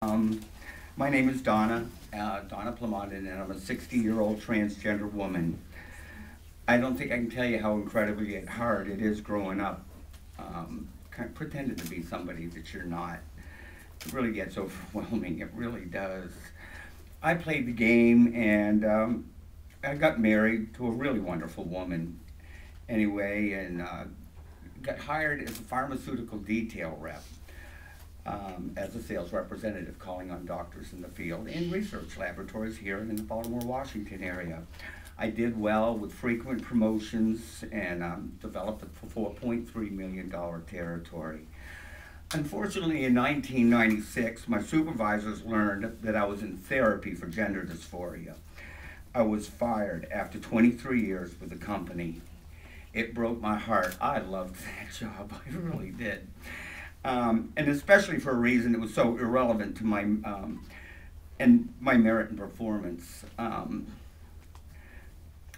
Um, my name is Donna P.AVI, and I'm a 60-year-old transgender woman. I don't think I can tell you how incredibly hard it is growing up, kind of pretending to be somebody that you're not. It really gets overwhelming, it really does. I played the game, and I got married to a really wonderful woman anyway, and got hired as a pharmaceutical detail rep. As a sales representative, calling on doctors in the field and research laboratories here in the Baltimore, Washington area. I did well with frequent promotions and developed a $4.3 million territory. Unfortunately, in 1996, my supervisors learned that I was in therapy for gender dysphoria. I was fired after 23 years with the company. It broke my heart. I loved that job, I really did. And especially for a reason that was so irrelevant to my my merit and performance.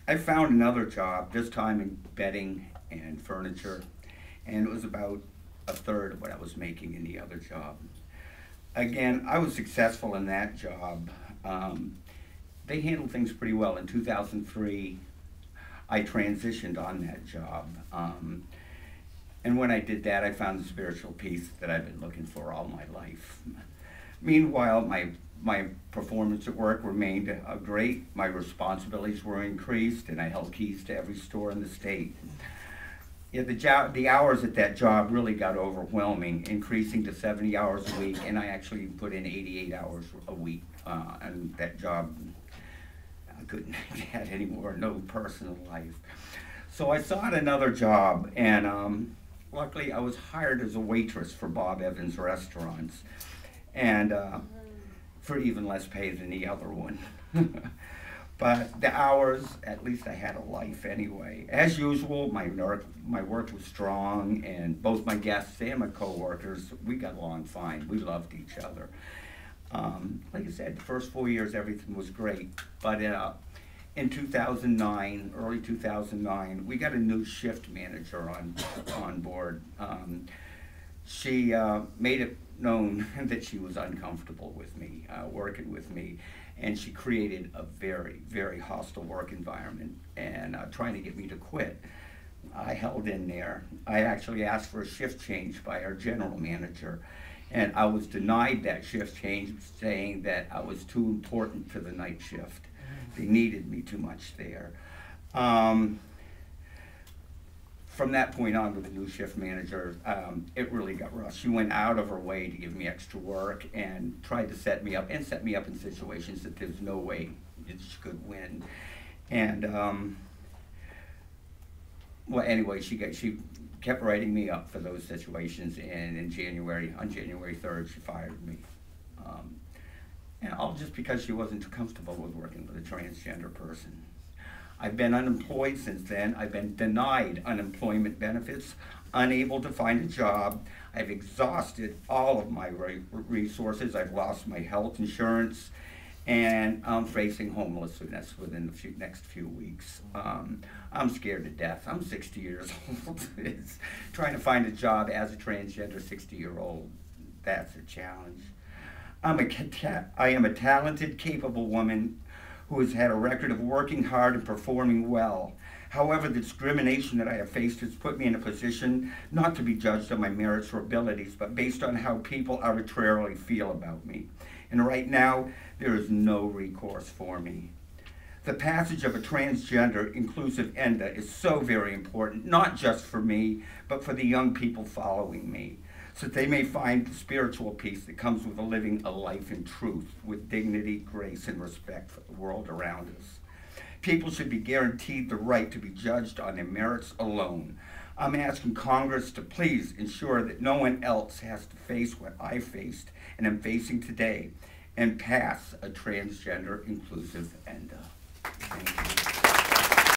I found another job, this time in bedding and furniture, and it was about a third of what I was making in the other job. Again, I was successful in that job. They handled things pretty well. In 2003, I transitioned on that job. And when I did that, I found the spiritual peace that I've been looking for all my life. Meanwhile, my performance at work remained great. My responsibilities were increased, and I held keys to every store in the state. Yeah, the hours at that job really got overwhelming, increasing to 70 hours a week, and I actually put in 88 hours a week on that job. I couldn't make that anymore, no personal life. So I sought another job, and luckily I was hired as a waitress for Bob Evans restaurants, and for even less pay than the other one. But the hours, at least I had a life anyway. As usual, my work was strong, and both my guests and my co-workers, we got along fine. We loved each other. Like I said, the first 4 years, everything was great. But in 2009, early 2009, we got a new shift manager on board. She made it known that she was uncomfortable with me, working with me, and she created a very, very hostile work environment and trying to get me to quit. I held in there. I actually asked for a shift change by our general manager, and I was denied that shift change, saying that I was too important to the night shift. They needed me too much there. From that point on with the new shift manager, it really got rough. She went out of her way to give me extra work and tried to set me up in situations that there's no way she could win. And well, anyway, she kept writing me up for those situations, and on January 3rd, she fired me. And all just because she wasn't too comfortable with working with a transgender person. I've been unemployed since then. I've been denied unemployment benefits, unable to find a job. I've exhausted all of my resources. I've lost my health insurance, and I'm facing homelessness within the next few weeks. I'm scared to death. I'm 60 years old. Trying to find a job as a transgender 60-year-old, that's a challenge. I am a talented, capable woman who has had a record of working hard and performing well. However, the discrimination that I have faced has put me in a position not to be judged on my merits or abilities, but based on how people arbitrarily feel about me. And right now, there is no recourse for me. The passage of a transgender inclusive ENDA is so very important, not just for me, but for the young people following me, so that they may find the spiritual peace that comes with living a life in truth, with dignity, grace, and respect for the world around us. People should be guaranteed the right to be judged on their merits alone. I'm asking Congress to please ensure that no one else has to face what I faced and am facing today, and pass a transgender inclusive ENDA. Thank you.